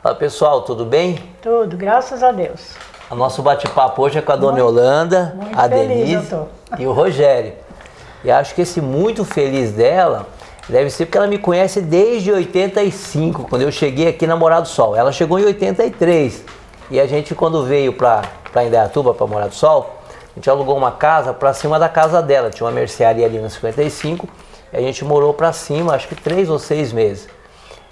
Fala pessoal, tudo bem? Tudo, graças a Deus. O nosso bate-papo hoje é com a Dona Yolanda, a Denise e o Rogério. E acho que esse muito feliz dela deve ser porque ela me conhece desde 85, quando eu cheguei aqui na Morada do Sol. Ela chegou em 83 e a gente, quando veio para Indaiatuba, para Morada do Sol, a gente alugou uma casa para cima da casa dela. Tinha uma mercearia ali no 55 e a gente morou para cima, acho que 3 ou 6 meses.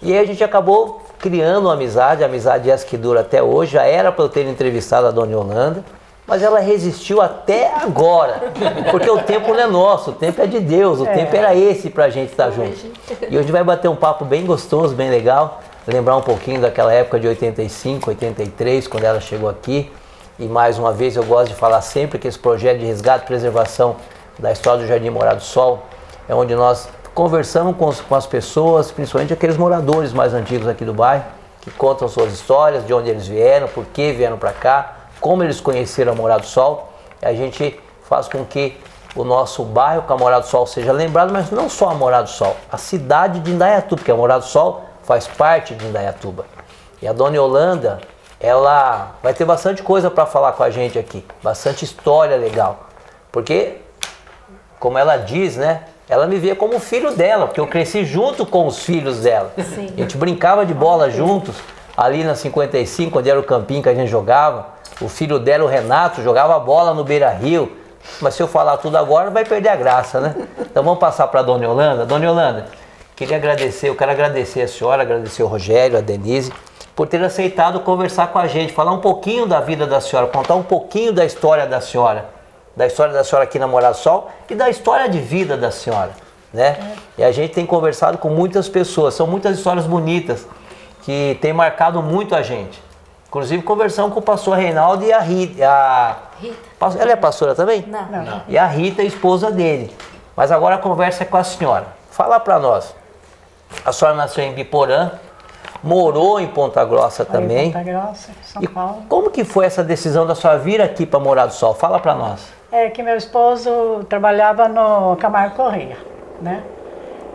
E aí a gente acabou criando uma amizade, a amizade essa que dura até hoje. Já era para eu ter entrevistado a Dona Yolanda, mas ela resistiu até agora, porque o tempo não é nosso, o tempo é de Deus, o tempo era esse pra gente estar junto. E hoje vai bater um papo bem gostoso, bem legal, lembrar um pouquinho daquela época de 85, 83, quando ela chegou aqui. E mais uma vez eu gosto de falar sempre que esse projeto de resgate e preservação da história do Jardim Morada do Sol é onde nós conversamos com as pessoas, principalmente aqueles moradores mais antigos aqui do bairro, que contam suas histórias, de onde eles vieram, por que vieram para cá, como eles conheceram a Morada do Sol. A gente faz com que o nosso bairro, com a Morada do Sol, seja lembrado, mas não só a Morada do Sol, a cidade de Indaiatuba, porque a Morada do Sol faz parte de Indaiatuba. E a Dona Yolanda, ela vai ter bastante coisa para falar com a gente aqui, bastante história legal, porque, como ela diz, né, ela me via como filho dela, porque eu cresci junto com os filhos dela. Sim. A gente brincava de bola juntos, ali na 55, onde era o campinho que a gente jogava. O filho dela, o Renato, jogava bola no Beira-Rio. Mas se eu falar tudo agora, vai perder a graça, né? Então vamos passar para a Dona Yolanda. Dona Yolanda, eu quero agradecer a senhora, agradecer o Rogério, a Denise, por ter aceitado conversar com a gente, falar um pouquinho da vida da senhora, contar um pouquinho da história da senhora aqui na Morada do Sol e da história de vida da senhora, né? E a gente tem conversado com muitas pessoas, são muitas histórias bonitas que têm marcado muito a gente. Inclusive conversamos com o pastor Reinaldo e a Rita. Ela é pastora também? Não. E a Rita, a esposa dele. Mas agora a conversa é com a senhora. Fala para nós. A senhora nasceu em Biporã, morou em Ponta Grossa também. Ponta Grossa, São Paulo. Como que foi essa decisão da sua vir aqui para Morada do Sol? Fala para nós. É que meu esposo trabalhava no Camargo Correia, né?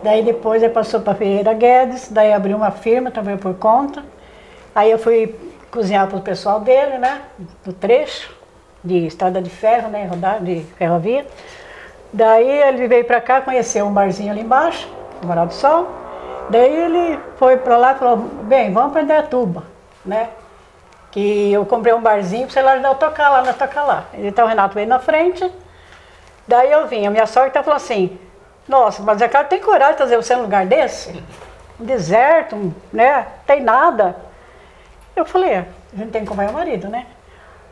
Daí depois ele passou para Ferreira Guedes, daí abriu uma firma, trabalhou por conta. Aí eu fui cozinhar para o pessoal dele, né? Do trecho de estrada de ferro, né? De ferrovia. Daí ele veio para cá, conheceu um barzinho ali embaixo, Morada do Sol. Daí ele foi para lá e falou, bem, vamos para Indaiatuba, né? Que eu comprei um barzinho para você lá tocar lá, nós tocar lá. Então o Renato veio na frente, daí eu vim. A minha sogra falou assim, nossa, mas a cara tem coragem de trazer você num lugar desse? Um deserto, né? Tem nada. Eu falei, a gente tem que acompanhar o marido, né?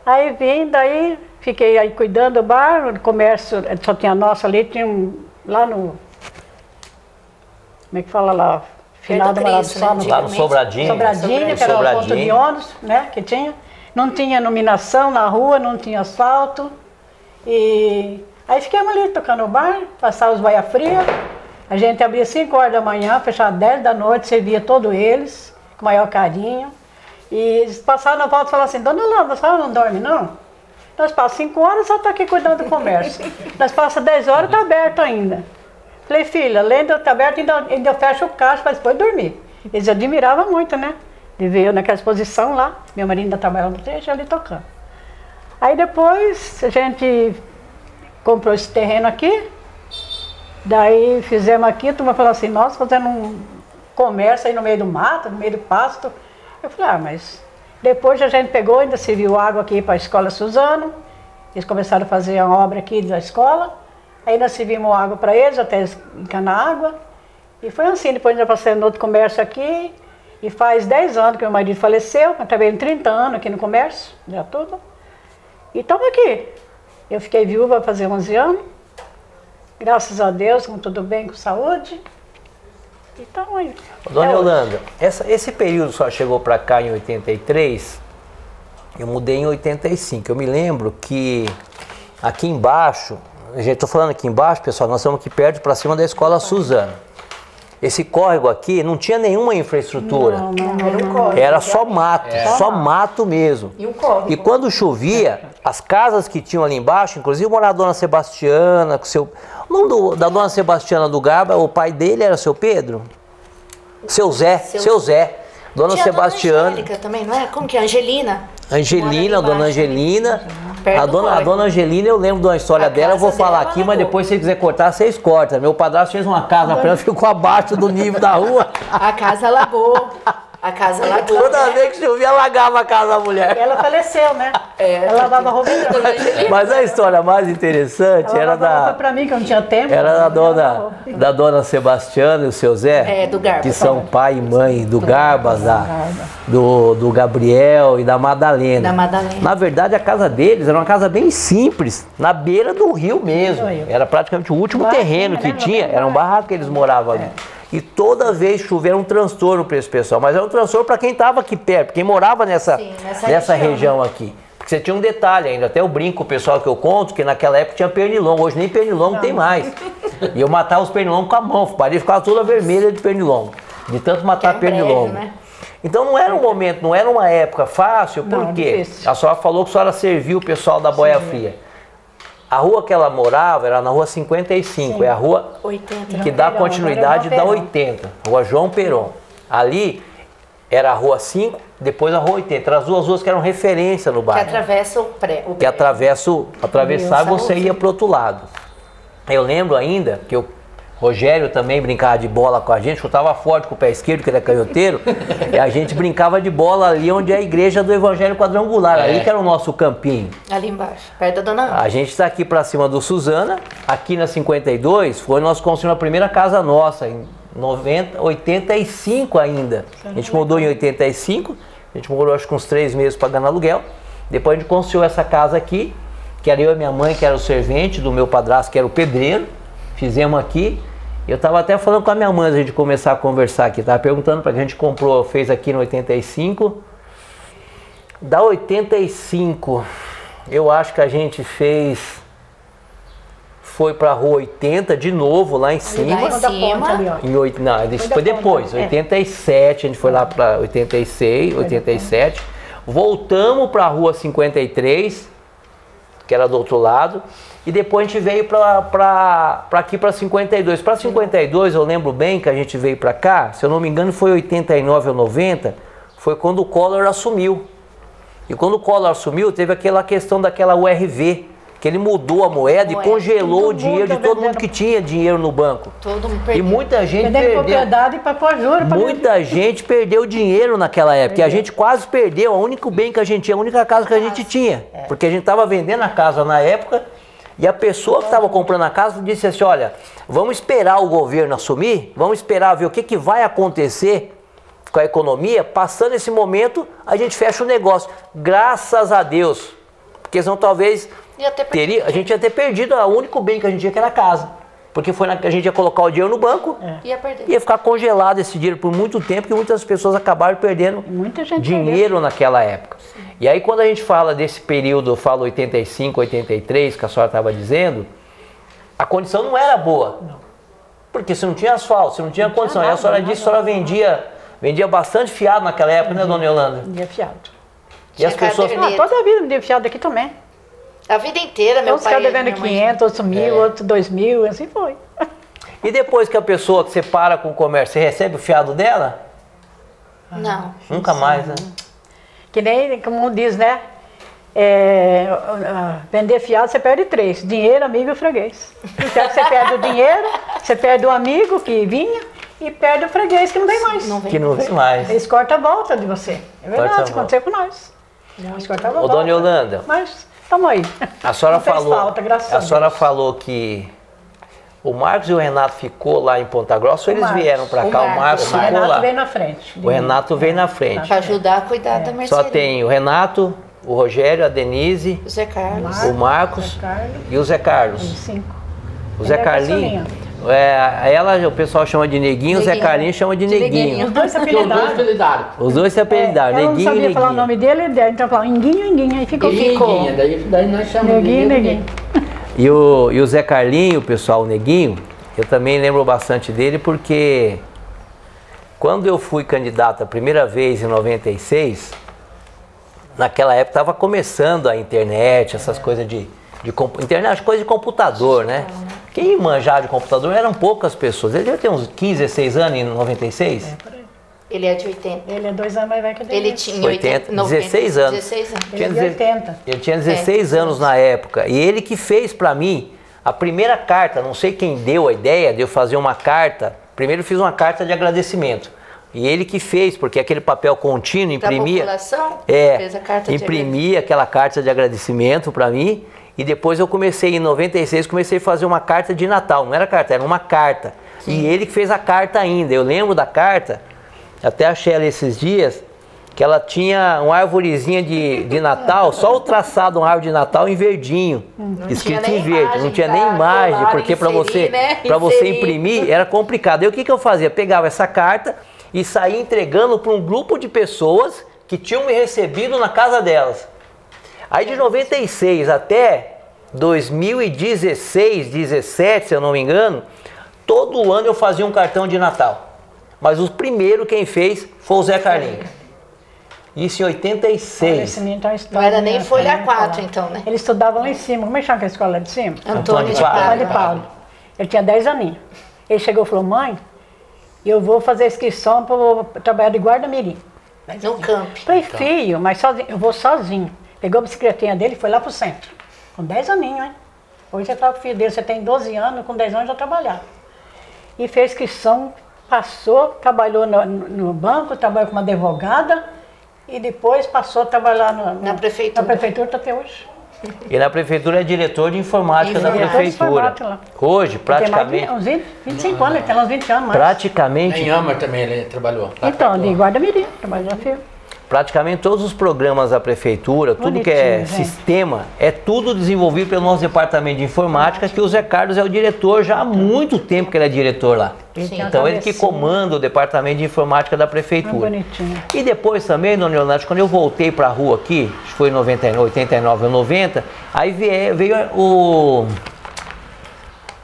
Aí vim, daí fiquei aí cuidando do bar, o comércio, só tinha nossa ali, tinha lá no... Como é que fala lá? Final da Morada do Sol, lá no Sobradinho. Sobradinho, que era o ponto de ônibus, né, que tinha. Não tinha iluminação na rua, não tinha asfalto. E aí ficamos ali tocando o bar, passava os baia fria. A gente abria 5 horas da manhã, fechava 10 da noite, servia todos eles, com o maior carinho. E eles passavam na volta e falavam assim, Dona Yolanda, a senhora não dorme não? Nós passamos 5 horas, só está aqui cuidando do comércio. Nós passamos 10 horas, está aberto ainda. Falei, filha, além de eu estar aberto, ainda eu fecho o caixa para depois dormir. Eles admiravam muito, né? De ver eu naquela exposição lá, meu marido ainda trabalhava no trecho, ali tocando. Aí depois a gente comprou esse terreno aqui, daí fizemos aqui, a turma falou assim, nossa, fazendo um comércio aí no meio do mato, no meio do pasto. Eu falei, mas depois a gente pegou, ainda serviu água aqui para a escola Suzano, eles começaram a fazer a obra aqui da escola. Aí nós servimos água para eles, até eles encanar água. E foi assim, depois nós passamos no outro comércio aqui. E faz 10 anos que meu marido faleceu, eu trabalhei 30 anos aqui no comércio, já tudo. E estamos aqui. Eu fiquei viúva vai fazer 11 anos. Graças a Deus, com tudo bem, com saúde. E estamos aí. Dona Yolanda, esse período só chegou para cá em 83, eu mudei em 85. Eu me lembro que aqui embaixo... Estou falando aqui embaixo, pessoal, nós estamos aqui perto, para cima da escola Suzano. Esse córrego aqui não tinha nenhuma infraestrutura. Não, era um córrego. Era só mato, só mato mesmo. E um córrego. E quando chovia, as casas que tinham ali embaixo, inclusive morava a Dona Sebastiana, com seu... O nome da Dona Sebastiana do Garba, o pai dele era seu Pedro? Seu Zé. Dona Sebastiana. Angélica também, não é? Como que é? Angelina? Angelina, Dona Angelina. A dona Angelina, eu lembro de uma história dela, eu vou falar aqui, mas depois se você quiser cortar, vocês cortam. Meu padrasto fez uma casa pra ela, ficou abaixo do nível da rua. A casa alagou. A casa alagou. Toda vez que chovia, alagava a casa da mulher. Ela faleceu, né? Ela lavava roupa. Mas a história mais interessante ela era da... pra mim, que eu não tinha tempo. Era da dona Sebastiana e o seu Zé. Do Garbas. Que são pai e mãe do Garbas, do Gabriel e da Madalena. Na verdade, a casa deles era uma casa bem simples, na beira do rio mesmo. Era praticamente o último terreno que tinha, era um barraco que eles moravam ali. E toda vez chover era um transtorno para esse pessoal, mas era um transtorno para quem estava aqui perto, quem morava nessa região aqui. Porque você tinha um detalhe ainda, até eu brinco com o pessoal que eu conto, que naquela época tinha pernilongo, hoje nem pernilongo tem mais. E eu matava os pernilongos com a mão, a parede ficava toda vermelha de pernilongo, de tanto matar pernilongo. Né? Então não era um momento, não era uma época fácil, porque a senhora falou que a senhora serviu o pessoal da Boia Fria. A rua que ela morava era na rua 55, é a rua 80, que dá continuidade da 80, Rua João Peron. Ali era a rua 5, depois a rua 80, eram as duas ruas que eram referência no bairro. Que atravessa o prédio. Que atravessava e você ia para o outro lado. Eu lembro ainda que o Rogério também brincava de bola com a gente, chutava forte com o pé esquerdo, que ele é canhoteiro, e a gente brincava de bola ali onde é a igreja do Evangelho Quadrangular, ali que era o nosso campinho. Ali embaixo, perto da Dona Ana. A gente está aqui para cima do Suzana, aqui na 52, foi nós construímos a primeira casa nossa, em 85 ainda. A gente mudou em 85, a gente morou acho que uns 3 meses pagando aluguel, depois a gente construiu essa casa aqui, que era eu e minha mãe, que era o servente do meu padrasto, que era o pedreiro. Fizemos aqui, eu estava até falando com a minha mãe antes de a gente começar a conversar aqui, estava perguntando para que a gente comprou, fez aqui no 85. Da 85, eu acho que a gente fez, foi para a rua 80 de novo, lá em cima. Não, isso foi depois, 87, a gente foi lá para 86, 87. Voltamos para a rua 53, que era do outro lado. E depois a gente veio para aqui para 52. Para 52 eu lembro bem que a gente veio para cá, se eu não me engano foi 89 ou 90, foi quando o Collor assumiu. E quando o Collor assumiu, teve aquela questão daquela URV, que ele mudou a moeda e congelou o dinheiro de todo mundo que tinha dinheiro no banco. Todo mundo perdeu. E muita gente perdeu. Propriedade para pôr juros. Muita gente perdeu dinheiro naquela época. E a gente quase perdeu o único bem que a gente tinha, a única casa que a gente tinha. Porque a gente estava vendendo a casa na época. E a pessoa que estava comprando a casa disse assim, olha, vamos esperar o governo assumir, vamos esperar ver o que vai acontecer com a economia, passando esse momento a gente fecha o negócio. Graças a Deus, porque senão talvez a gente ia ter perdido o único bem que a gente tinha, que era a casa. Porque foi a gente ia colocar o dinheiro no banco, ia ficar congelado esse dinheiro por muito tempo, porque muitas pessoas acabaram perdendo dinheiro naquela época. Sim. E aí quando a gente fala desse período, eu falo 85, 83, que a senhora estava dizendo, a condição não era boa. Não. Porque você não tinha asfalto, você não tinha condição. Aí a senhora disse que a senhora vendia bastante fiado naquela época, né, dona Yolanda? Vendia fiado. E as pessoas... toda a vida vendia fiado aqui também. A vida inteira, meu pai... Uns devendo 500, outros 1.000, outros 2.000, assim foi. E depois que a pessoa que você para com o comércio, você recebe o fiado dela? Não. Nunca mais, né? Que nem, como diz, né? Vender fiado, você perde 3. Dinheiro, amigo e freguês. Você perde o dinheiro, você perde o amigo que vinha e perde o freguês que não vem mais. Não vem mais. Eles cortam a volta de você. É verdade, isso aconteceu com nós. Eles cortam a volta. Ô, dona Yolanda. Mas... Tamo aí. A senhora falou que o Marcos e o Renato ficou lá em Ponta Grossa, ou eles vieram para cá? O Marcos ficou lá. O Renato veio na frente. O Renato veio na frente. Para ajudar a cuidar da mercearia. Só tem o Renato, o Rogério, a Denise, o Zé Carlos, o Marcos e o Zé Carlos. 5. O Zé Carlinho. O pessoal chama de Neguinho, o Zé Carlinhos chama de Neguinho. Os dois se apelidaram. Os dois se apelidaram, Neguinho e Neguinho. Eu não sabia falar o nome dele, então falava Neguinho, aí ficou. Daí nós chamamos de Neguinho. E o Zé Carlinho, pessoal, o Neguinho, eu também lembro bastante dele porque quando eu fui candidato a primeira vez em 96, naquela época estava começando a internet, essas coisas de internet, coisa de computador, né? Quem manjava de computador eram poucas pessoas. Ele devia ter uns 15, 16 anos em 96. Ele é de 80. Ele é 2 anos mais velho que a Ele Denise. tinha 80, 90, 16 anos. 16 anos. Ele é de 80. Eu tinha 16 anos na época. E ele que fez pra mim a primeira carta, não sei quem deu a ideia de eu fazer uma carta. Primeiro eu fiz uma carta de agradecimento. E ele que fez, porque aquele papel contínuo imprimia. Da população? Fez a carta imprimia aquela carta de agradecimento pra mim. E depois eu comecei, em 96, comecei a fazer uma carta de Natal. Não era carta, era uma carta. Sim. E ele que fez a carta ainda. Eu lembro da carta, até achei ela esses dias, que ela tinha uma arvorezinha de Natal, só o traçado de uma árvore de Natal em verdinho, escrito em verde. Não tinha nem imagem, porque para você imprimir era complicado. E o que eu fazia? Pegava essa carta e saía entregando para um grupo de pessoas que tinham me recebido na casa delas. Aí de 96 até 2016, 17, se eu não me engano, todo ano eu fazia um cartão de Natal. Mas o primeiro quem fez foi o Zé Carlinhos. Isso em 86. Não era nem folha 4 então, né? Ele estudava lá em cima. Como é que chama a escola lá de cima? Antônio de Paulo. Ele tinha 10 aninhos. Ele chegou e falou, mãe, eu vou fazer inscrição para trabalhar de guarda-mirim. No campo. Falei, filho, mas sozinho, eu vou sozinho. Pegou a bicicletinha dele e foi lá pro centro. Com 10 aninhos, hein? Hoje você tá com o filho dele, você tem 12 anos, com 10 anos já trabalhava. E fez inscrição, passou, trabalhou no banco, trabalhou como advogada e depois passou a trabalhar na prefeitura. Na prefeitura até hoje. E na prefeitura é diretor de informática da prefeitura. Hoje, praticamente... Tem mais 25 anos, ele tem uns 20 anos mais. Praticamente... Em Amar também ele trabalhou. Então, de guarda-mirim, trabalhou na FIA. Praticamente todos os programas da prefeitura, tudo que é sistema, é tudo desenvolvido pelo nosso departamento de informática, que o Zé Carlos é o diretor já há muito tempo que ele é diretor lá. Então ele que comanda o departamento de informática da prefeitura. E depois também, dona Leonardo, quando eu voltei para a rua aqui, acho que foi em 89 ou 90, aí veio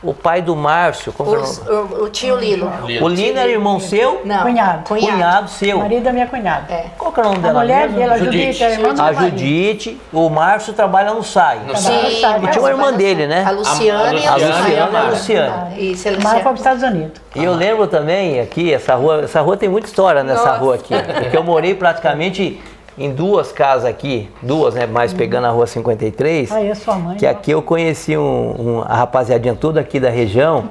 o pai do Márcio, como o tio Lilo. O Lino era irmão seu? Não. Cunhado seu. Marido da minha cunhada. É. Qual que é o nome dela? A mulher dele, a Judite. A Judite. O Márcio trabalha no SAI. Sim. E tinha uma irmã dele, né? A Luciana e a Luciana. Isso, a Luciana. Mara foi para os Estados Unidos. E eu lembro também aqui, essa rua tem muita história nessa rua aqui. Porque eu morei praticamente em 2 casas aqui, 2, né, mais pegando a rua 53, sua mãe, que aqui eu conheci a rapaziadinha toda aqui da região,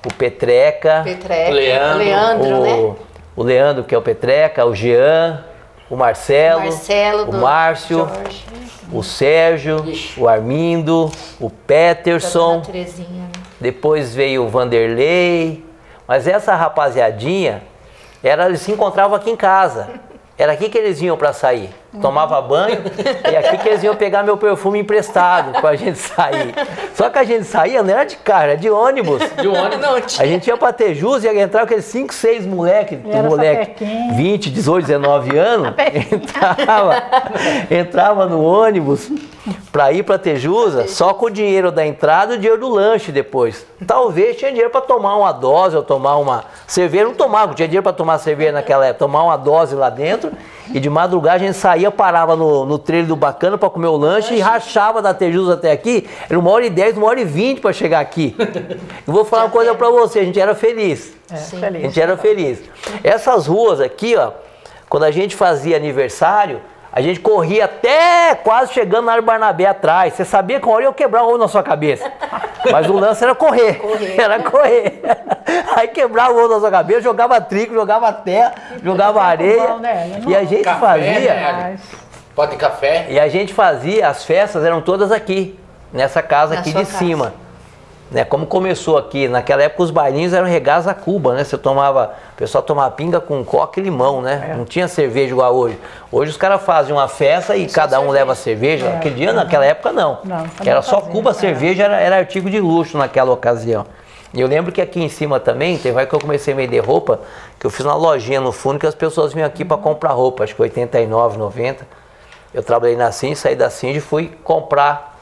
o Petreca, o Leandro, né? O Leandro, que é o Petreca, o Jean, o Marcelo, o Márcio, Jorge, o Sérgio, o Armindo, o Peterson, depois veio o Vanderlei, mas essa rapaziadinha, eles se encontravam aqui em casa. Era aqui que eles iam para sair. Tomava banho e aqui que eles iam pegar meu perfume emprestado pra gente sair. Só que a gente saía, não era de carro, era de ônibus. De ônibus. A gente ia pra Tejus e ia entrar aqueles 5, 6 moleque 20, 18, 19 anos, entrava no ônibus pra ir pra Tejusa só com o dinheiro da entrada e o dinheiro do lanche depois. Talvez tinha dinheiro pra tomar uma dose ou tomar uma cerveja. Não tomava, tinha dinheiro pra tomar cerveja naquela época, tomar uma dose lá dentro. E de madrugada a gente saía, parava no trilho do Bacana para comer o lanche e rachava da Tejusa até aqui. Era 1h10, 1h20 para chegar aqui. Eu vou falar uma coisa para você, a gente era feliz. A gente era feliz. Essas ruas aqui, ó, quando a gente fazia aniversário, a gente corria até quase chegando na área Barnabé atrás. Você sabia que uma hora eu ia quebrar o ovo na sua cabeça. Mas o lance era correr. Era correr. Aí quebrava o ovo na sua cabeça, jogava trigo, jogava terra, jogava areia. E a gente fazia... Né? Pó de café. E a gente fazia, as festas eram todas aqui, nessa casa aqui de cima. Né, como começou aqui, naquela época os bailinhos eram regados a Cuba, né? O pessoal tomava pinga com coca e limão, né? Não tinha cerveja igual hoje. Hoje os caras fazem uma festa e cada um leva cerveja. Aquele dia, naquela época, não. Era só Cuba, cerveja era artigo de luxo naquela ocasião. E eu lembro que aqui em cima também, teve que eu comecei a vender roupa, que eu fiz uma lojinha no fundo que as pessoas vinham aqui para comprar roupa, acho que 89, 90. Eu trabalhei na Cindy, saí da Cindy e fui comprar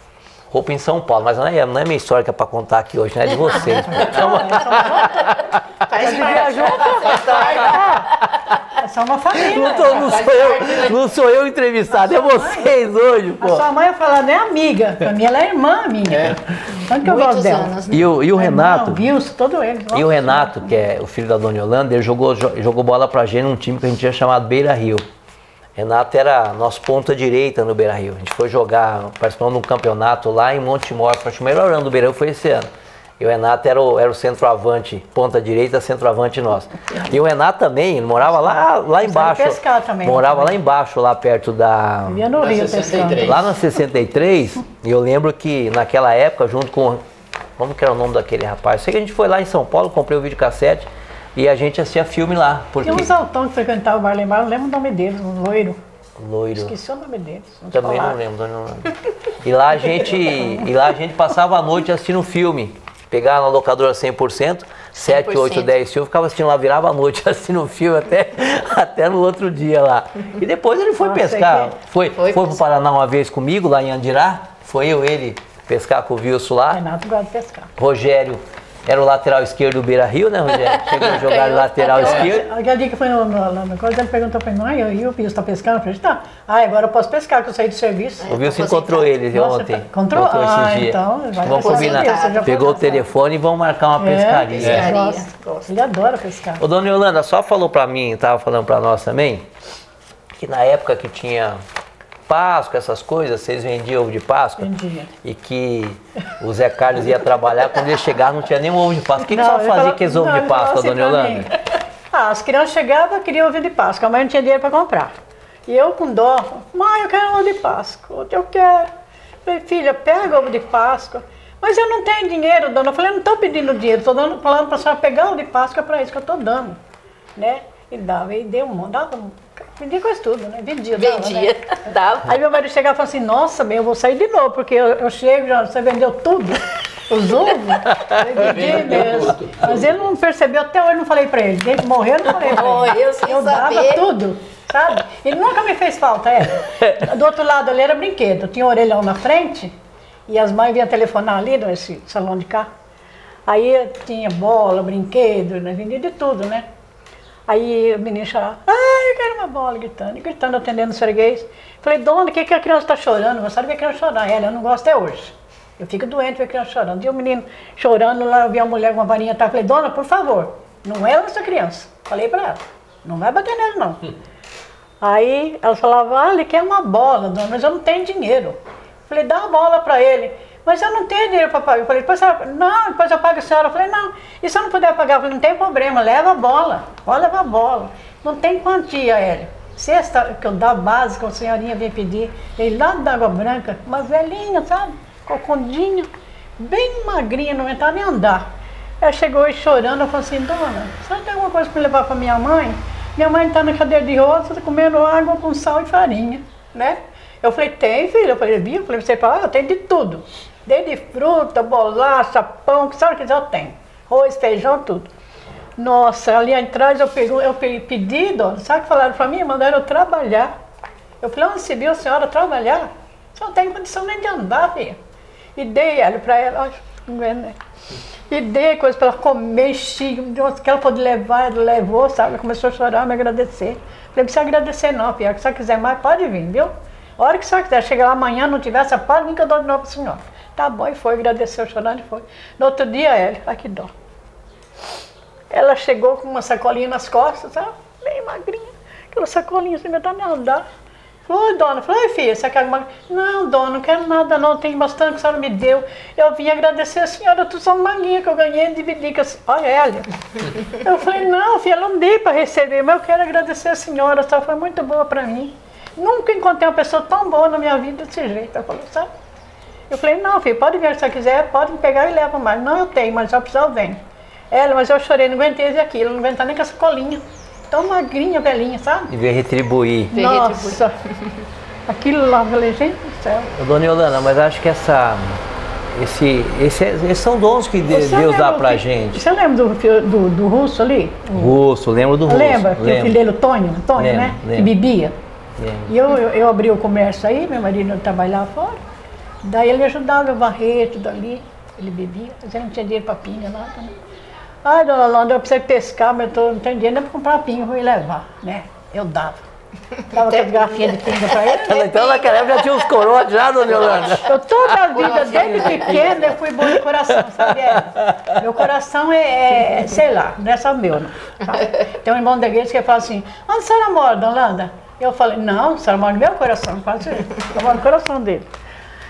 roupa em São Paulo, mas não é minha história que é para contar aqui hoje, né? É de vocês. É só uma família. Não sou eu entrevistado, é vocês hoje, pô. A sua mãe ia falar, não é amiga, pra mim ela é irmã minha. Tanto que eu gosto dela. Anos, né? E o Renato... Wilson, todo ele. E o Renato, que é o filho da Dona Yolanda, ele jogou bola pra gente num time que a gente tinha chamado Beira Rio. Renato era nosso ponta direita no Beira Rio. A gente foi jogar, participando de um campeonato lá em Montemor. Acho que o melhor ano do Beira Rio foi esse ano. E o Renato era o centroavante, ponta direita, centroavante nosso. E o Renato também, ele morava lá embaixo. Pescar também. Morava lá embaixo, lá perto da... Vivia no Rio pescando. Lá na 63, e eu lembro que naquela época, junto com... Como que era o nome daquele rapaz? Sei que a gente foi lá em São Paulo, comprei o videocassete e a gente assistia filme lá. Porque... Tinha uns altão que frequentavam o bar lá embaixo, não lembro o nome deles, um loiro. Loiro. Esqueci o nome deles. Também não lembro. E lá a gente passava a noite assistindo filme. Pegava na locadora 100%, 7, 8, 10 filmes, ficava assistindo lá, virava a noite assistindo o filme até no outro dia lá. E depois ele foi pescar. Foi pro Paraná uma vez comigo, lá em Andirá. Foi ele pescar com o Wilson lá. Renato gosta de pescar. Rogério era o lateral esquerdo do Beira Rio, né, Rogério? Chegou a jogar de lateral esquerdo. Aquele dia que foi na coisa, ele perguntou pra mim, e o Wilson tá pescando? Eu falei, tá. Agora eu posso pescar, que eu saí do serviço. O Wilson encontrou ele ontem. Encontrou esses dias. Então, vamos combinar. Pegou o telefone e vamos marcar uma pescaria. Gosta. Ele adora pescar. Ô, Dona Yolanda, só falou pra mim, tava falando pra nós também, que na época que tinha Páscoa, essas coisas, vocês vendiam ovo de Páscoa? Vendia. E que o Zé Carlos ia trabalhar, quando ele chegava não tinha nenhum ovo de Páscoa. O que você fazia com esse ovo de Páscoa, Dona Yolanda? As crianças chegavam e queriam ovo de Páscoa, mas não tinha dinheiro para comprar. E eu com dó, mãe, eu quero ovo de Páscoa, eu quero. Falei, filha, pega ovo de Páscoa. Mas eu não tenho dinheiro, dona. Eu falei, eu não estou pedindo dinheiro, estou falando para a senhora pegar ovo de Páscoa, para isso que eu estou dando. Né? E dava, e deu um monte, vendia quase tudo, né? Vendia. Dava. Aí meu marido chegava e falava assim, nossa, bem, eu vou sair de novo, porque eu chego, você vendeu tudo, os ovos, eu vendi mesmo. Mas ele não percebeu, até hoje não falei pra ele, desde que morreu eu não falei pra ele. Eu dava tudo, sabe? Ele nunca me fez falta, Do outro lado ali era brinquedo, tinha um orelhão na frente, e as mães vinham telefonar ali nesse salão de carro. Aí tinha bola, brinquedo, né? Vendia de tudo, né? Aí o menino chorava, eu quero uma bola, gritando, atendendo o freguês. Falei, dona, o que a criança está chorando? Você sabe que a criança chorar? Ela, eu não gosto até hoje. Eu fico doente ver a criança chorando. E o menino chorando, lá eu vi a mulher com uma varinha, falei, dona, por favor, não é essa criança. Falei para ela, não vai bater nela não. Aí ela falava, ele quer uma bola, dona, mas eu não tenho dinheiro. Falei, dá uma bola para ele. Mas eu não tenho dinheiro para pagar. Eu falei, depois eu pago a senhora. Eu falei, não, e se eu não puder pagar? Eu falei, não tem problema, leva a bola, pode levar a bola. Não tem quantia, Hélio. Sexta, que eu dava básica, a senhorinha veio pedir, veio lá da Água Branca, uma velhinha, sabe? Cocondinha, bem magrinha, não aguentava nem andar. Ela chegou aí chorando, eu falei assim, dona, você tem alguma coisa para levar para minha mãe? Minha mãe está na cadeira de rodas, está comendo água com sal e farinha, né? Eu falei, tem, filha? Eu falei, viu? Eu falei, você fala, eu tenho de tudo. Desde fruta, bolacha, pão, que sabe que eu tenho. Arroz, feijão, tudo. Nossa, ali atrás eu pedi, dona, sabe o que falaram para mim? Mandaram eu trabalhar. Eu falei, onde se viu a senhora trabalhar? Você não tem condição nem de andar, filha. E dei ela para ela, e dei coisa para ela comer, que ela pôde levar, ela levou, sabe? Ela começou a chorar, me agradecer. Falei, não precisa agradecer não, filha, se você quiser mais, pode vir, viu? A hora que a senhora quiser, chega lá amanhã, não tiver essa pode vir que eu dou de novo para a senhora. Tá bom, e foi, agradeceu, chorando e foi. No outro dia, ela, ai que dó. Ela chegou com uma sacolinha nas costas, sabe? Bem magrinha, aquela sacolinha, assim, me dá nem andar. Falei, dona, falei, filha, você quer alguma coisa? Não, dona, não quero nada não, tem bastante que a senhora me deu. Eu vim agradecer a senhora, tu só uma manguinha que eu ganhei e dividi com a senhora. Olha ela. Eu falei, não, filha, eu não dei para receber, mas eu quero agradecer a senhora, a senhora foi muito boa para mim. Nunca encontrei uma pessoa tão boa na minha vida desse jeito. Ela falou, sabe? Eu falei, não, filho, pode vir se você quiser, pode me pegar e leva mais. Não, eu tenho, mas se eu precisar eu venho. Ela, mas eu chorei, não aguentei isso e aquilo, não aguentava nem com essa colinha. Tão magrinha, velhinha, sabe? E veio retribuir. Nossa, aquilo lá, eu falei, gente do céu. Dona Yolanda, mas acho que esses são dons que Deus dá pra gente. Você lembra do Russo ali? Russo, lembro do Russo. Lembra? Que o filho dele, o Tônio, né? Que bebia. E eu abri o comércio aí, meu marido trabalhava fora. Daí ele ajudava a varrer tudo ali. Ele bebia, mas ele não tinha dinheiro para pinga, nada, né? Ai, dona Yolanda, eu preciso pescar, mas eu não tenho dinheiro nem para comprar pinga, eu vou levar, né? Eu dava. Dava aquelas garrafinhas de pinga pra ele. Então naquela época já tinha uns coroas já, dona Yolanda. Eu toda a vida, desde pequena, eu fui boa de coração, sabe? Meu coração sei lá, não é só meu, não. Tá? Tem um irmão da igreja que fala assim, onde a senhora mora, dona Yolanda? Eu falei, não, a senhora mora no meu coração, quase eu moro no coração dele.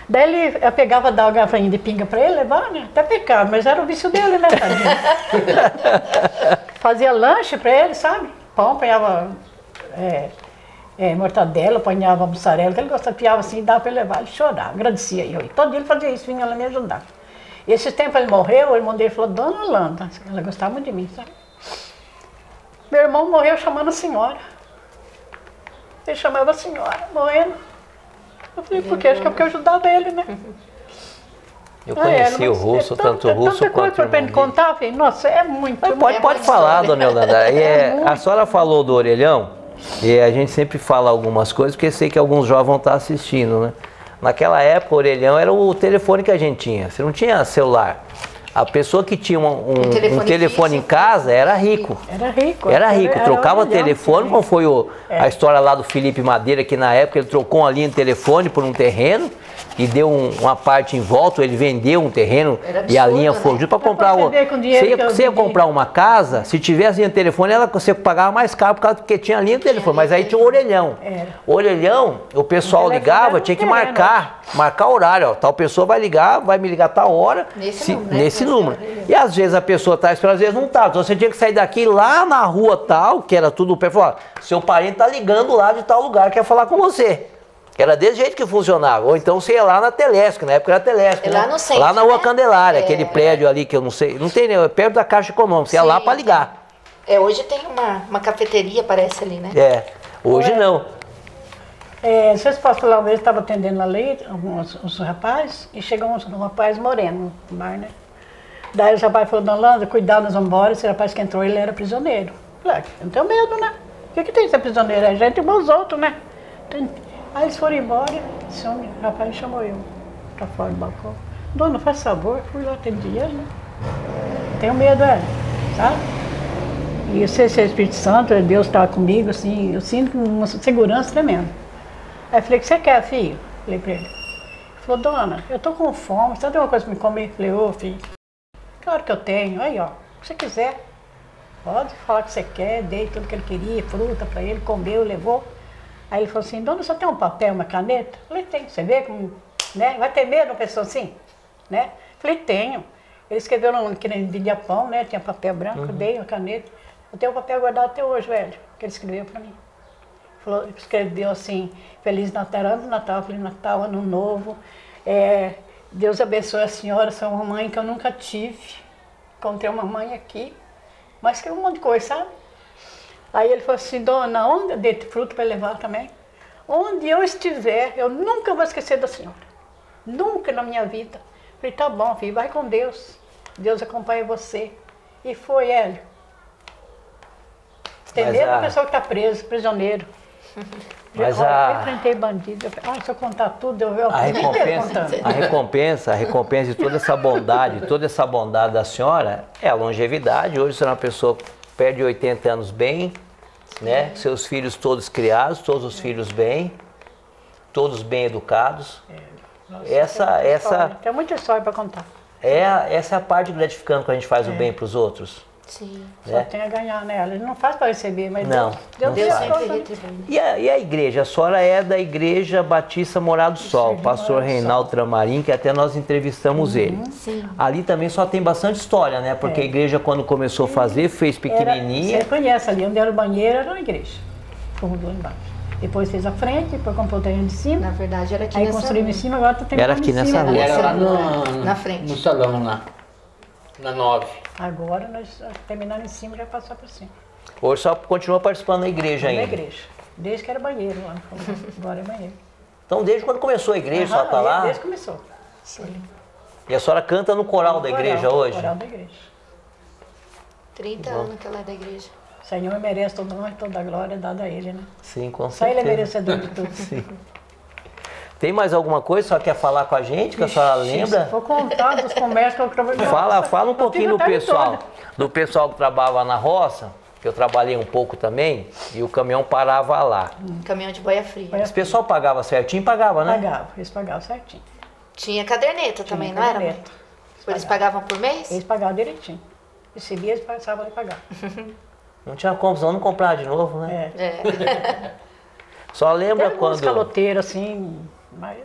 Daí eu pegava, dava uma garrafinha de pinga pra ele levar, né? Até pecado, mas era o vício dele, né, tadinho? Fazia lanche pra ele, sabe? Pão, apanhava mortadela, apanhava mussarela, que ele gostava, piava assim, dava pra ele levar. Ele chorava, agradecia eu. E todo dia ele fazia isso, vinha lá me ajudar. E esse tempo ele morreu, o irmão dele falou, dona Yolanda, ela gostava muito de mim, sabe? Meu irmão morreu chamando a senhora. Ele chamava a senhora, morrendo. Eu falei, por quê? Acho que é porque eu ajudava ele, né? Eu conheci o Russo, tanto o Russo quanto o irmão dele. Contar, filho. Nossa, é muito. Pode falar, dona Yolanda. A senhora falou do orelhão, e a gente sempre fala algumas coisas, porque sei que alguns jovens vão estar assistindo, né? Naquela época, o orelhão era o telefone que a gente tinha. Você não tinha celular. A pessoa que tinha um telefone em casa era rico. Era rico. Trocava telefone, como foi a história lá do Felipe Madeira, que na época ele trocou uma linha de telefone por um terreno e deu uma parte em volta, ele vendeu um terreno e a linha foi junto para comprar Você ia comprar uma casa, se tivesse linha de telefone, você pagava mais caro porque tinha linha de telefone, mas aí tinha o orelhão. O orelhão, o pessoal ligava, tinha que marcar horário, ó, tal pessoa vai me ligar tal hora, nesse número. E às vezes a pessoa está esperando, às vezes não está. Então você tinha que sair daqui lá na rua tal, que era tudo perto, falar, seu parente está ligando lá de tal lugar, quer falar com você. Era desse jeito que funcionava. Ou então você ia lá na Telesco, na época era Telesco. Lá no centro, lá na Rua né? Candelária, aquele prédio ali que eu não sei, não tem, perto da Caixa Econômica, você ia lá para ligar. Hoje tem uma cafeteria, parece ali, né? Hoje não. Não sei se posso falar, uma vez eu estava atendendo ali, uns rapazes, e chegou um rapaz moreno no bar, né? Daí o rapaz falou, dona Yolanda, cuidado, nós vamos embora. Esse rapaz que entrou, ele era prisioneiro. Falei, eu não tenho medo, né? O que tem de ser prisioneiro? É gente igual os outros, né? Aí eles foram embora, esse homem, o rapaz chamou eu pra fora do balcão. Dona, faz favor, fui lá, tem dinheiro, né? Tenho medo, sabe? E eu sei se é o Espírito Santo, Deus está comigo, assim, eu sinto uma segurança tremenda. Aí eu falei, o que você quer, filho? Falei pra ele. Ele falou, dona, eu tô com fome, você tem uma coisa pra me comer? Falei, ô filho, claro que eu tenho, aí ó, se você quiser, pode falar o que você quer, dei tudo que ele queria, fruta pra ele, comeu, levou. Aí ele falou assim, dona, só tem um papel, uma caneta? Falei, tem, você vê como, né? Vai ter medo uma pessoa assim, né? Falei, tenho. Ele escreveu que nem vendia pão, né? Tinha papel branco, dei uma caneta. Eu tenho o papel guardado até hoje, velho, que ele escreveu pra mim. Falou, escreveu assim, Feliz Natal, ano do Natal, Feliz Natal, Ano Novo. Deus abençoe a senhora, sua mamãe que eu nunca tive. Encontrei uma mãe aqui, mas escreveu um monte de coisa, sabe? Aí ele falou assim, dona, onde dei fruto para levar também? Onde eu estiver, eu nunca vou esquecer da senhora. Nunca na minha vida. Falei, tá bom, filho, vai com Deus. Deus acompanha você. E foi, Hélio. Tem medo da pessoa que está preso, prisioneiro. Mas eu enfrentei bandido. Se eu contar tudo, eu vejo a recompensa de toda essa bondade da senhora é a longevidade. Hoje você é uma pessoa que perde 80 anos bem, né? Seus filhos todos criados, todos os filhos bem, todos bem educados. Tem muita história para contar. Essa é a parte gratificante quando a gente faz o bem para os outros. Sim. Só tem a ganhar nela. Ele não faz para receber, mas Deus sempre retribui. E a igreja? A senhora é da Igreja Batista Morado do Sol, pastor Reinaldo Tramarim, que até nós entrevistamos ele. Sim. Ali também só tem bastante história, né? Porque a igreja, quando começou a fazer, fez pequenininha. Você conhece ali, onde era o banheiro, era uma igreja. Fundo lá embaixo. Depois fez a frente, depois comprou o terreno de cima. Na verdade, era aqui aí nessa construímos em cima, agora está terminando Era aqui em nessa cima. rua. Era lá na frente. No salão lá. Na 9. Agora nós terminando em cima, já passou por cima. Hoje só continua participando da igreja ainda. Na igreja. Desde que era banheiro lá. Agora é banheiro. Então desde quando começou a igreja, a senhora está lá? Desde que começou. Sim. E a senhora canta no coral da igreja hoje? No coral da igreja. 30 anos que ela é da igreja. O Senhor merece toda honra e toda a glória dada a Ele, né? Sim, com Só certeza. Ele é merecedor de tudo. Sim. Tem mais alguma coisa que a senhora quer falar com a gente, que a senhora lembra? Vou contar dos comércios que eu trabalhei. Fala um pouquinho do pessoal que trabalhava na roça, que eu trabalhei um pouco também, e o caminhão parava lá. Caminhão de boia fria. Esse pessoal pagava certinho? Pagava, né? Pagava, eles pagavam certinho. Tinha caderneta também, não era? Caderneta. Eles pagavam por mês? Eles pagavam direitinho. Recebia, eles passavam a pagar. Não tinha como, senão não comprar de novo, né? É. Só lembra Tem alguns quando... caloteiros assim, mas...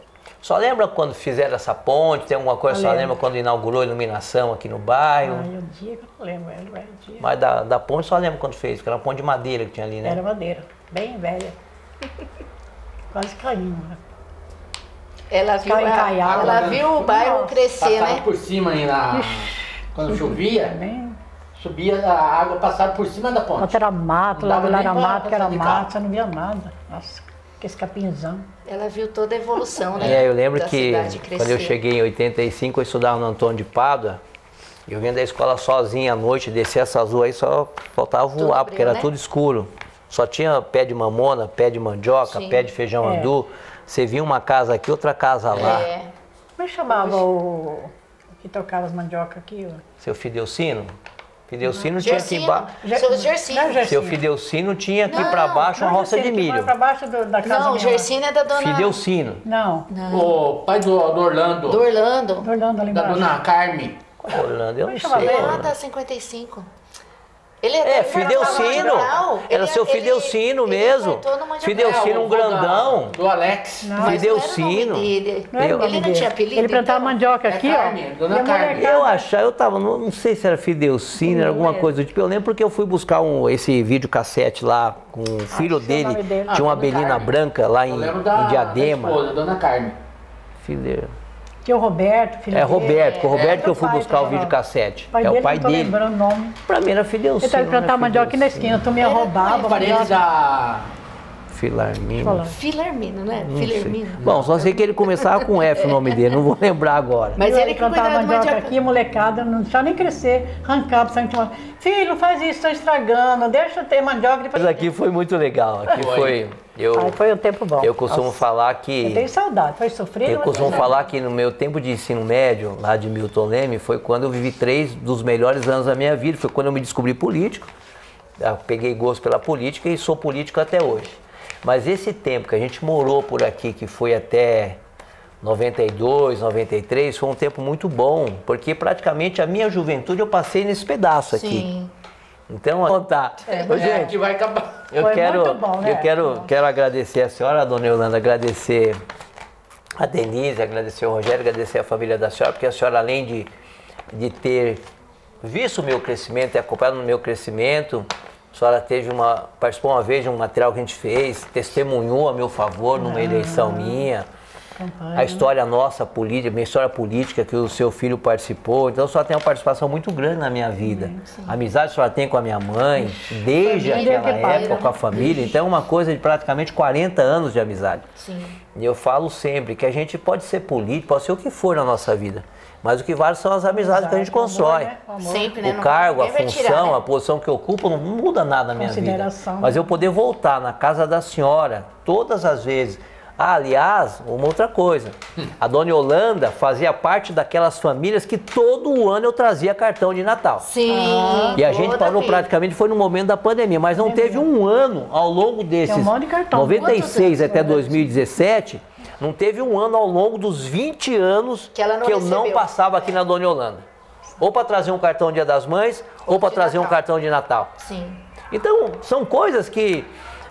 Só lembra quando fizeram essa ponte? Tem alguma coisa? Só lembra quando inaugurou a iluminação aqui no bairro? Ah, o dia que eu não lembro, era o dia. Mas da ponte só lembra quando fez, porque era uma ponte de madeira que tinha ali, né? Era madeira, bem velha. Quase caiu, né? Ela viu, encaiava, ela né? viu o bairro crescer, Passava né? por cima aí quando chovia, Bem... subia a água, passava por cima da ponte. Ontem era mato, Não lá dava nem era pra mato, que era passar de carro. mato, você não via nada. Nossa, que esse capinzão. Ela viu toda a evolução, né? Eu lembro da que cidade crescer. quando eu cheguei em 85, eu estudava no Antônio de Pádua. Eu vinha da escola sozinho à noite, descia essas ruas aí, só faltava voar, Tudo porque era né? tudo escuro. Só tinha pé de mamona, pé de mandioca, Sim. pé de feijão andu. Você via uma casa aqui, outra casa lá. É. Como é que chamava o que tocava as mandioca aqui? Seu Fidelcino? Fidelcino tinha aqui Gersino. embaixo. Seu Gersino. Não, Seu Fidelcino tinha aqui Não, pra baixo uma roça de milho. Pra baixo da casa Não, o minha. Gersino é da dona... Fidelcino. Não, O pai do Orlando, Do Orlando. do Orlando ali da embaixo. dona Carme. Orlando, eu não Como sei. chamava Lá ele? da 55. Ele Fidelcino. Era seu Fidelcino mesmo. Fidelcino, um grandão. Do Alex. Fidelcino. Não era o nome Ele não dele. tinha apelido? Ele plantava então? mandioca É aqui, Carme, ó. dona E a Carme. molecada- Eu achava, eu tava, não sei se era Fidelcino, era alguma coisa do tipo. Eu lembro porque eu fui buscar esse videocassete lá com o filho sei o nome dele. tinha uma Dona abelina Carme. branca lá Eu em lembro da Diadema. da esposa, dona Carme. Filho, Tinha o Roberto, filho é dele. Roberto, com o Roberto que eu fui Meu pai buscar o falava. videocassete. Pai É o dele, pai não tô dele. lembrando o nome. Pra mim era Fidelcino. Ele tava plantando mandioca aqui na esquina, tu me roubava. Parente mandioca. da... Filarmino. Falar. Filarmino, né? Não sei. Filarmino. Bom, só sei que ele começava com F o nome dele, não vou lembrar agora. Mas ele que plantava cuidava do mandioca mandioca. aqui, molecada, não deixava nem crescer, arrancava, filho, não faz isso, tá estragando, deixa eu ter mandioca. Depois... Mas aqui foi muito legal. Aqui foi. Aí foi um tempo bom. Eu costumo Nossa, falar eu que. tenho saudade, foi sofrido. Eu mas costumo foi falar que no meu tempo de ensino médio, lá de Milton Leme, foi quando eu vivi 3 dos melhores anos da minha vida. Foi quando eu me descobri político. Eu peguei gosto pela política e sou político até hoje. Mas esse tempo que a gente morou por aqui, que foi até 92, 93, foi um tempo muito bom, porque praticamente a minha juventude eu passei nesse pedaço aqui. Sim. Então, contar. Ô, gente, que vai acabar. eu Foi quero, muito bom, né? quero agradecer a senhora, a dona Yolanda, agradecer a Denise, agradecer o Rogério, agradecer a família da senhora, porque a senhora, além de ter visto o meu crescimento e acompanhado no meu crescimento, a senhora participou uma vez de um material que a gente fez, testemunhou a meu favor numa eleição minha. A história nossa política, minha história política que o seu filho participou, então a senhora tem uma participação muito grande na minha vida. A amizade que a senhora tem com a minha mãe, desde Família aquela inteira, época, com a família, então é uma coisa de praticamente 40 anos de amizade. Sim. E eu falo sempre que a gente pode ser político, pode ser o que for na nossa vida, mas o que vale são as amizades que a gente constrói. Sempre, né? O cargo, a Ninguém vai função, tirar, né? a posição que eu ocupo não muda nada na minha vida. Consideração. Mas eu poder voltar na casa da senhora todas as vezes. Ah, aliás, uma outra coisa. A dona Yolanda fazia parte daquelas famílias que todo ano eu trazia cartão de Natal. Sim. E a gente toda parou vida. praticamente, foi no momento da pandemia, mas não teve um ano ao longo desses Tem um monte de cartão. 96 Quantos até anos? 2017, não teve um ano ao longo dos 20 anos Que ela não eu não recebeu. passava aqui na dona Yolanda. Ou para trazer um cartão Dia das Mães, ou para de trazer um Natal. cartão de Natal. Sim. Então, são coisas que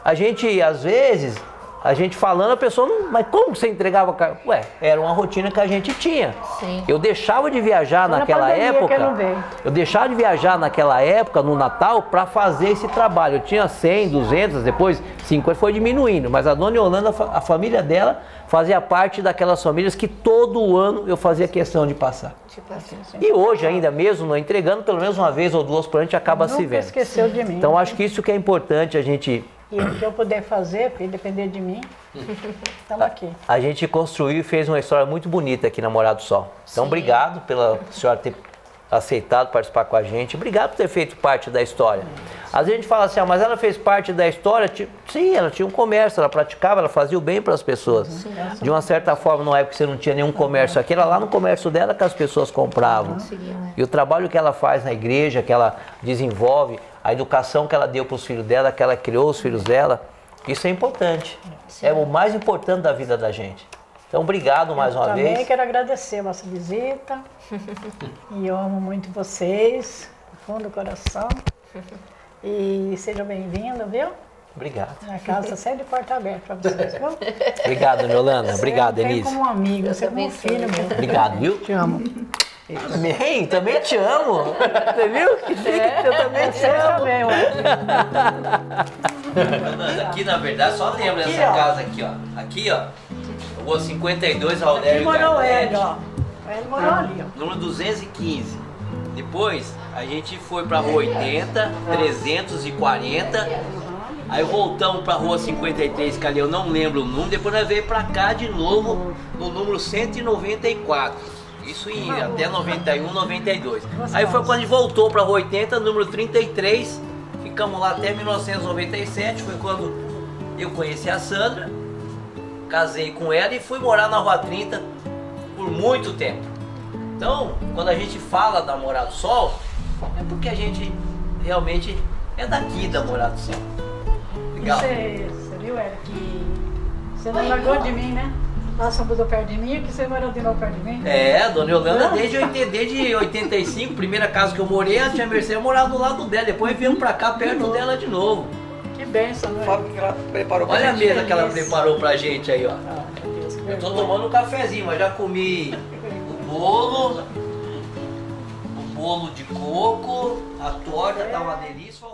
a gente, às vezes, a gente falando, a pessoa não... Mas como você entregava cartão? Ué, era uma rotina que a gente tinha. Sim. Eu deixava de viajar Foi na naquela pandemia que época. eu não veio. Eu deixava de viajar naquela época, no Natal, para fazer esse trabalho. Eu tinha 100, 200, depois 50, foi diminuindo. Mas a dona Yolanda, a família dela, fazia parte daquelas famílias que todo ano eu fazia questão de passar. Tipo assim. E hoje, ainda mesmo não entregando, pelo menos uma vez ou duas por ano, a gente acaba se Nunca vendo. esqueceu de mim. Então, acho que isso que é importante a gente... E o que eu puder fazer, para depender de mim, estamos aqui. A gente construiu e fez uma história muito bonita aqui na Morada do Sol. Então, obrigado pela senhora ter aceitado participar com a gente. Obrigado por ter feito parte da história. Às vezes a gente fala assim, mas ela fez parte da história. Sim, ela tinha um comércio, ela praticava, ela fazia o bem para as pessoas. De uma certa forma, numa época que você não tinha nenhum comércio aqui, era lá no comércio dela que as pessoas compravam. E o trabalho que ela faz na igreja, que ela desenvolve, a educação que ela deu para os filhos dela, que ela criou os filhos dela. Isso é importante. Sim. É o mais importante da vida da gente. Então, obrigado mais uma vez. Também quero agradecer a vossa visita. E eu amo muito vocês, do fundo do coração. E sejam bem-vindos, viu? Obrigado. Minha casa está sempre de porta aberta para vocês, viu? Obrigado, Dona Yolanda. Obrigado, Denise. Como um amigo, você é meu filho mesmo. Obrigado, viu? Te amo. Também te amo. Você viu? Que chique, eu também te amo. Aqui, na verdade, só lembra dessa casa aqui, ó. Aqui, ó. Rua 52, Aurélio Garnett. Aqui morou ele, ó. Ele morou ali, ó. Número 215. Depois, a gente foi pra Rua 80, 340. Aí voltamos pra Rua 53, que ali eu não lembro o número. Depois nós veio pra cá de novo, no número 194. Isso em até 91, 92. Aí foi quando a gente voltou pra Rua 80, número 33. Ficamos lá até 1997. Foi quando eu conheci a Sandra. Casei com ela e fui morar na Rua 30 por muito tempo. Então, quando a gente fala da Morada do Sol, é porque a gente realmente é daqui da Morada do Sol. Legal. Você viu, Eric, que você não largou de mim, né? Nossa, mudou perto de mim, que você morou de novo perto de mim. É, Dona Yolanda, desde 85, primeira casa que eu morei, a tia Mercedes morava do lado dela. Depois viemos pra cá, perto dela de novo. Que bênção, né? Fala que ela preparou pra Olha a gente. mesa que ela preparou pra gente aí, ó. Deus, que Eu tô vergonha. tomando um cafezinho, mas já comi o bolo de coco, a torta tá uma delícia.